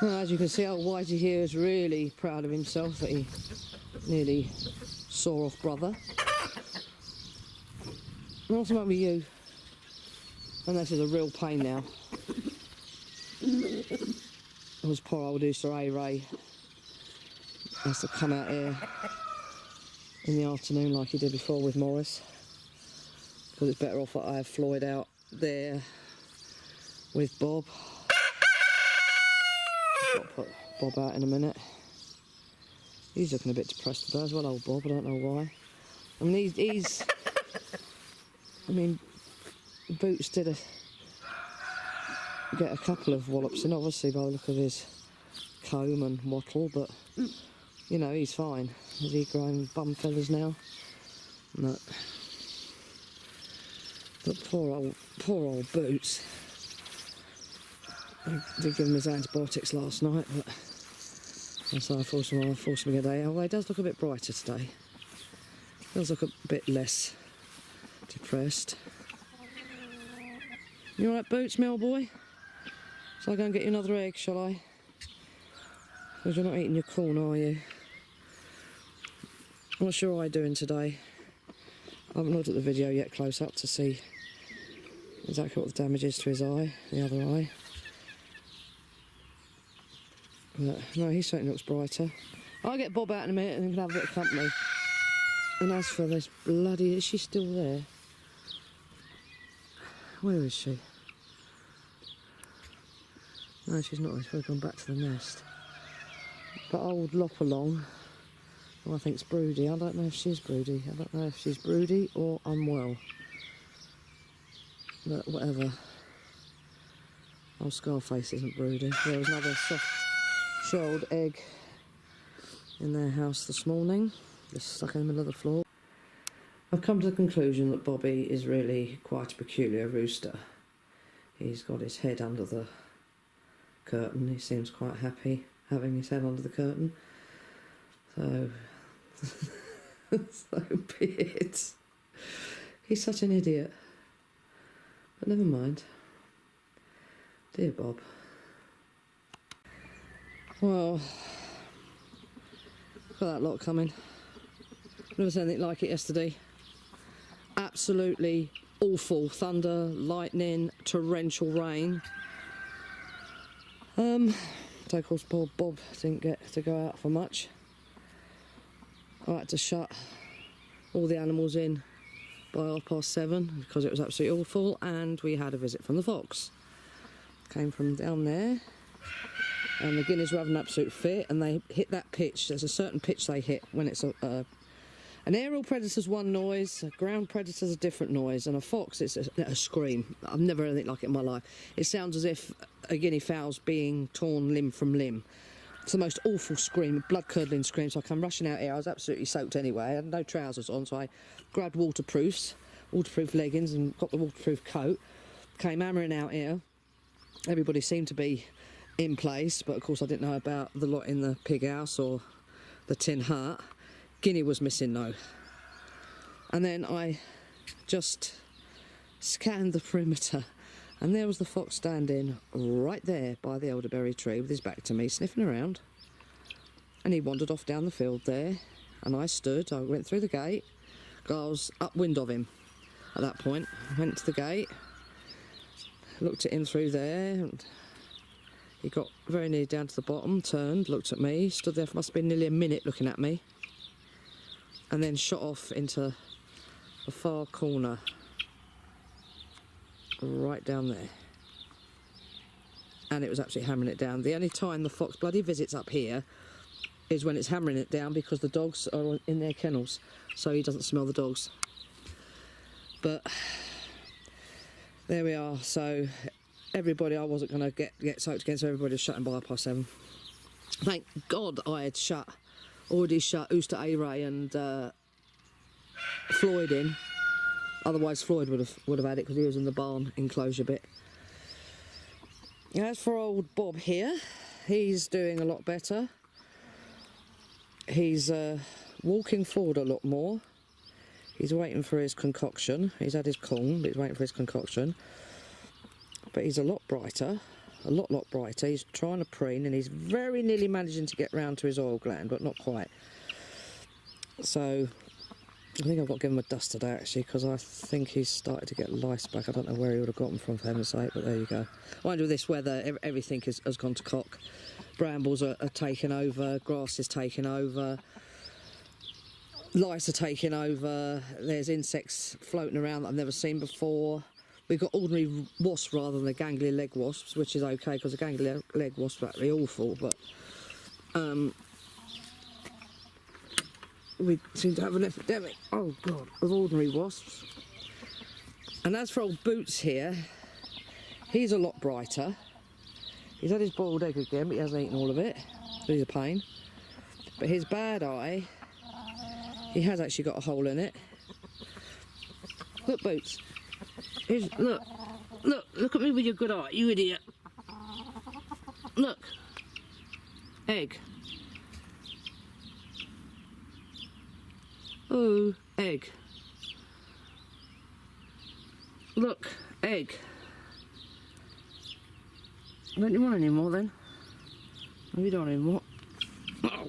Well, as you can see, old Whitey here is really proud of himself that he nearly saw off brother. What's the matter with you? And this is a real pain now. It was poor old Easter A-Ray. Has to come out here in the afternoon like he did before with Morris. Because it's better off that I have Floyd out there with Bob. I've got to put Bob out in a minute. He's looking a bit depressed today as well, old Bob. I don't know why. I mean, he's I mean, Boots did get a couple of wallops in, obviously, by the look of his comb and wattle, but, you know, he's fine. Is he growing bum feathers now? No. But poor old Boots. I did give him his antibiotics last night, but so I forced him a day. Although he does look a bit brighter today. He does look a bit less depressed. You alright, Boots, my old boy? Shall I go and get you another egg, shall I? Because you're not eating your corn, are you? What's your eye doing today? I haven't looked at the video yet close up to see exactly what the damage is to his eye, the other eye. But no, he certainly looks brighter. I'll get Bob out in a minute and we can have a bit of company. And as for this bloody... Is she still there? Where is she? No, she's not. She's probably gone back to the nest. But old Lopalong, who I think's broody. I don't know if she's broody. I don't know if she's broody or unwell. But whatever. Old Scarface isn't broody. There was another soft-shelled egg in their house this morning, just stuck in the middle of the floor. I've come to the conclusion that Bobby is really quite a peculiar rooster. He's got his head under the curtain. He seems quite happy having his head under the curtain. So, so be it. He's such an idiot. But never mind. Dear Bob. Well, got that lot coming. Never seen anything like it yesterday. Absolutely awful. Thunder, lightning, torrential rain. So of course Bob didn't get to go out for much. I had to shut all the animals in by 7:30 because it was absolutely awful, and we had a visit from the fox. Came from down there, and the guineas were having an absolute fit, and they hit that pitch. There's a certain pitch they hit when it's an aerial predator's one noise, a ground predator's a different noise, and a fox, it's a scream. I've never heard anything like it in my life. It sounds as if a guinea fowl's being torn limb from limb. It's the most awful scream, blood-curdling scream. So I come rushing out here. I was absolutely soaked anyway. I had no trousers on, so I grabbed waterproof leggings and got the waterproof coat. Came hammering out here. Everybody seemed to be in place, but of course I didn't know about the lot in the pig house or the tin hut. Guinea was missing though. And then I just scanned the perimeter, and there was the fox standing right there by the elderberry tree with his back to me, sniffing around. And he wandered off down the field there, and I went through the gate. I was upwind of him at that point. I went to the gate, looked at him through there, and he got very near down to the bottom, turned, looked at me, stood there for must have been nearly a minute looking at me, and then shot off into the far corner, right down there. And it was absolutely hammering it down. The only time the fox bloody visits up here is when it's hammering it down, because the dogs are in their kennels, so he doesn't smell the dogs. But there we are. So everybody, I wasn't going to get soaked again, so everybody was shutting by 7:30. Thank God I had already shut Easter A-Ray and Floyd in. Otherwise Floyd would have had it, because he was in the barn enclosure bit. As for old Bob here, he's doing a lot better. He's walking forward a lot more. He's waiting for his concoction. He's had his corn, but he's waiting for his concoction. But he's a lot brighter. a lot brighter. He's trying to preen, and he's very nearly managing to get round to his oil gland, but not quite. So I think I've got to give him a dust today, actually, because I think he's started to get lice back. I don't know where he would have got them from, for heaven's sake, but there you go. Mind you, with this weather, everything has gone to cock. Brambles are taking over, grass is taking over, lice are taking over, there's insects floating around that I've never seen before. We've got ordinary wasps rather than the gangly leg wasps, which is okay, because the gangly leg wasps are actually awful, but we seem to have an epidemic, oh God, of ordinary wasps. And as for old Boots here, he's a lot brighter. He's had his boiled egg again, but he hasn't eaten all of it. He's a pain. But his bad eye, he has actually got a hole in it. Look, Boots. Look at me with your good eye, you idiot. Look. Egg. Oh, egg. Look, egg. Don't you want any more then? No, you don't want any more. Oh,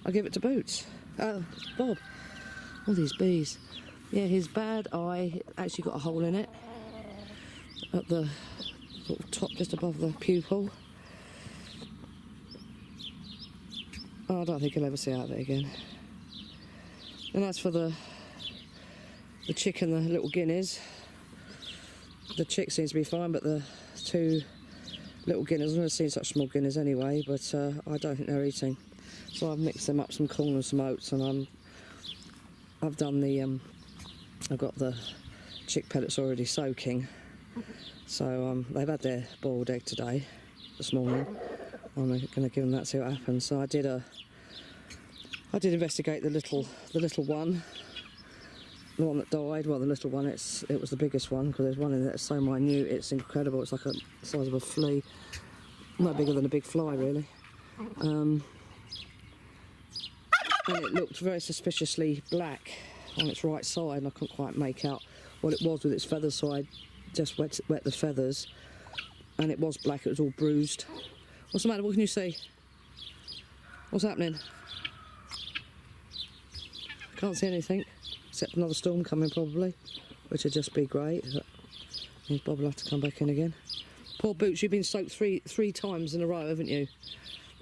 I'll give it to Boots. Bob. All these bees. Yeah, his bad eye actually got a hole in it at the sort of top, just above the pupil. Oh, I don't think he'll ever see out of it again. And as for the chick and the little guineas, the chick seems to be fine, but the two little guineas, I've never seen such small guineas anyway, but I don't think they're eating. So I've mixed them up, some corn and some oats, and I've done the I've got the chick pellets already soaking. So they've had their boiled egg today, this morning. I'm going to give them that, see what happens. So I did investigate the little one, the one that died. Well, the little one, it was the biggest one, because there's one in there that's so minute, it's incredible. It's like the size of a flea, no bigger than a big fly, really. And it looked very suspiciously black on its right side, and I couldn't quite make out what it was with its feathers, so I just wet the feathers, and it was black. It was all bruised. What's the matter? What can you see? What's happening? Can't see anything, except another storm coming probably, which would just be great. Means Bob will have to come back in again. Poor Boots, you've been soaked three times in a row, haven't you?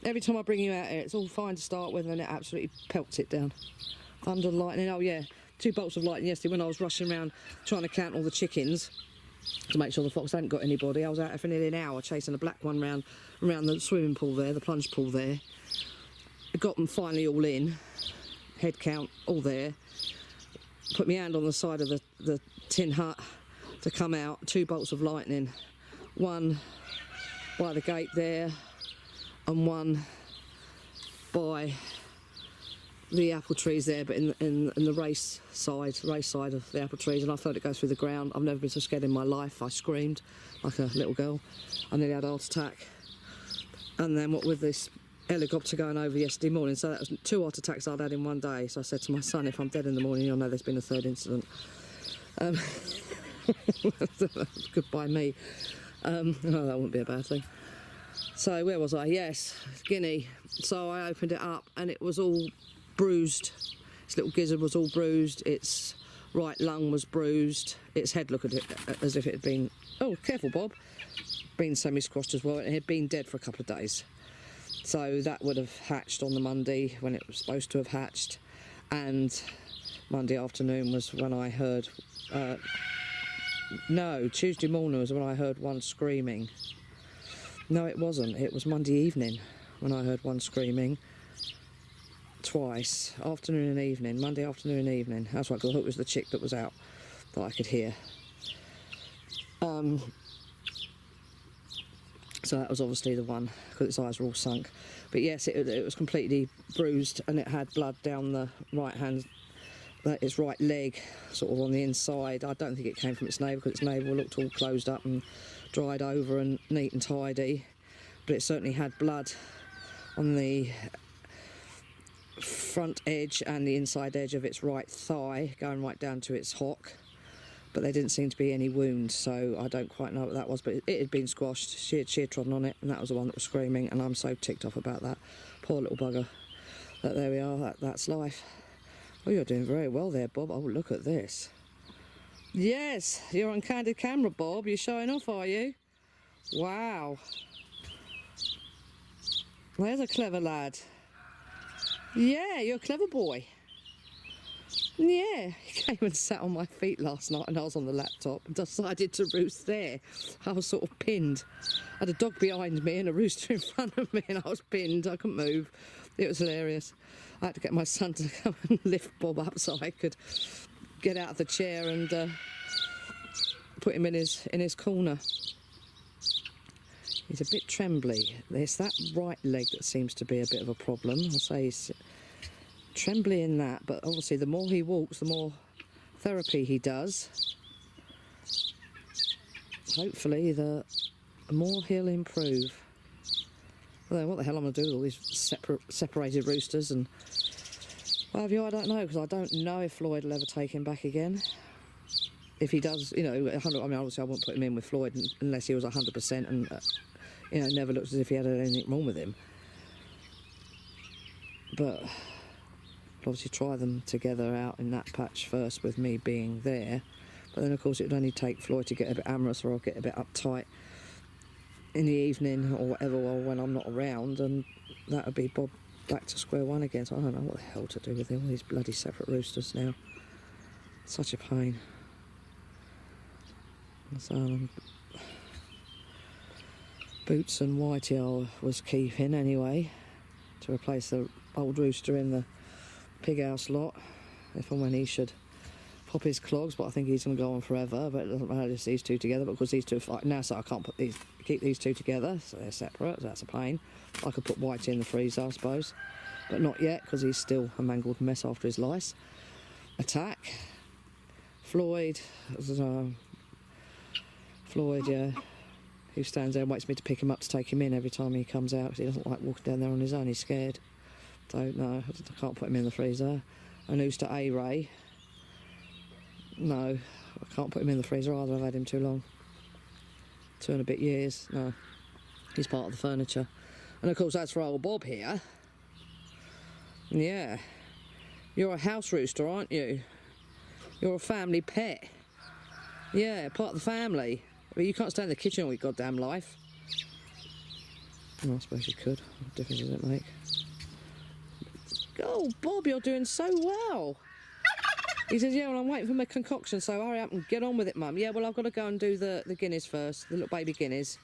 Every time I bring you out here, it's all fine to start with, and it absolutely pelts it down. Thunder and lightning. Oh yeah, 2 bolts of lightning yesterday when I was rushing around trying to count all the chickens to make sure the fox hadn't got anybody. I was out there for nearly an hour chasing a black one around the swimming pool there, the plunge pool there. I got them finally all in, head count all there. Put my hand on the side of the tin hut to come out. 2 bolts of lightning, one by the gate there, and one by the apple trees there, but in the race side of the apple trees, and I felt it go through the ground. I've never been so scared in my life. I screamed like a little girl. I nearly had a heart attack. And then what with this helicopter going over yesterday morning, so that was 2 heart attacks I'd had in one day. So I said to my son, if I'm dead in the morning, you'll know there's been a 3rd incident. Goodbye me. Oh, that wouldn't be a bad thing. So where was I? Yes, Guinea. So I opened it up and it was all bruised. Its little gizzard was all bruised. Its right lung was bruised. Its head looked at it as if it had been, oh, careful Bob, been semi-squashed as well. It had been dead for a couple of days. So that would have hatched on the Monday when it was supposed to have hatched. And Monday afternoon was when I heard, no, Tuesday morning was when I heard one screaming. No, it wasn't. It was Monday evening when I heard one screaming. Twice. Afternoon and evening. Monday afternoon and evening. That's right, because I thought it was the chick that was out that I could hear. So that was obviously the one, because its eyes were all sunk. But yes, it was completely bruised, and it had blood down the right hand, its right leg, sort of on the inside. I don't think it came from its navel, because its navel looked all closed up and dried over and neat and tidy. But it certainly had blood on the front edge and the inside edge of its right thigh, going right down to its hock. but there didn't seem to be any wounds, so I don't quite know what that was, but it had been squashed. She had trodden on it, and that was the one that was screaming, and I'm so ticked off about that. Poor little bugger. But there we are, that's life. Oh, you're doing very well there, Bob. Oh, look at this. Yes, you're on candid camera, Bob. You're showing off, are you? Wow. There's a clever lad. Yeah, you're a clever boy. Yeah, he came and sat on my feet last night and I was on the laptop and decided to roost there. I was sort of pinned. I had a dog behind me and a rooster in front of me and I was pinned. I couldn't move. It was hilarious. I had to get my son to come and lift Bob up so I could get out of the chair and put him in his corner. He's a bit trembly. It's that right leg that seems to be a bit of a problem. I say he's trembly in that, but obviously the more he walks, the more therapy he does. Hopefully the more he'll improve. Well, what the hell I'm going to do with all these separated roosters and what have you, I don't know, because I don't know if Floyd will ever take him back again. If he does, you know, 100, I mean, obviously I wouldn't put him in with Floyd unless he was 100% and, you know, never looked as if he had anything wrong with him. But I'll obviously try them together out in that patch first with me being there. But then, of course, it would only take Floyd to get a bit amorous or I'll get a bit uptight in the evening or whatever, or when I'm not around, and that would be Bob back to square one again. So I don't know what the hell to do with all these bloody separate roosters now. Such a pain. So Boots and Whitey I was keeping anyway to replace the old rooster in the pig house lot if and when he should pop his clogs, but I think he's going to go on forever. But it doesn't matter, just these two together, because these two fight now, so I can't keep these two together, so they're separate, so that's a pain. I could put Whitey in the freezer, I suppose, but not yet, because he's still a mangled mess after his lice attack. Floyd, yeah, who stands there and waits me to pick him up to take him in every time he comes out, because he doesn't like walking down there on his own, he's scared. Don't know, I can't put him in the freezer. An Ooster A-Ray, no, I can't put him in the freezer either, I've had him too long. 2 and a bit years, no. He's part of the furniture. And of course that's for old Bob here. Yeah. You're a house rooster, aren't you? You're a family pet. Yeah, part of the family. But you can't stay in the kitchen all your goddamn life. Well, I suppose you could. What difference does it make? Oh, Bob, you're doing so well. He says, yeah, well, I'm waiting for my concoction, so hurry up and get on with it, Mum. Yeah, well, I've got to go and do the guineas first, the little baby guineas,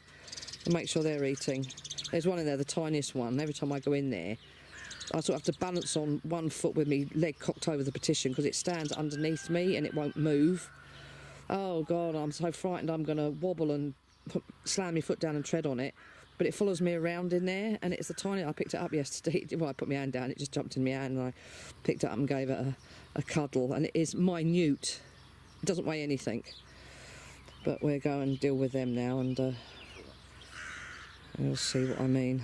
and make sure they're eating. There's one in there, the tiniest one. Every time I go in there, I sort of have to balance on one foot with me leg cocked over the partition because it stands underneath me and it won't move. Oh, God, I'm so frightened I'm going to wobble and slam my foot down and tread on it. But it follows me around in there, and it's the tiny... I picked it up yesterday. Well, I put my hand down, it just jumped in my hand, and I picked it up and gave it a cuddle. And it is minute. It doesn't weigh anything. But we're going to deal with them now, and we'll see what I mean.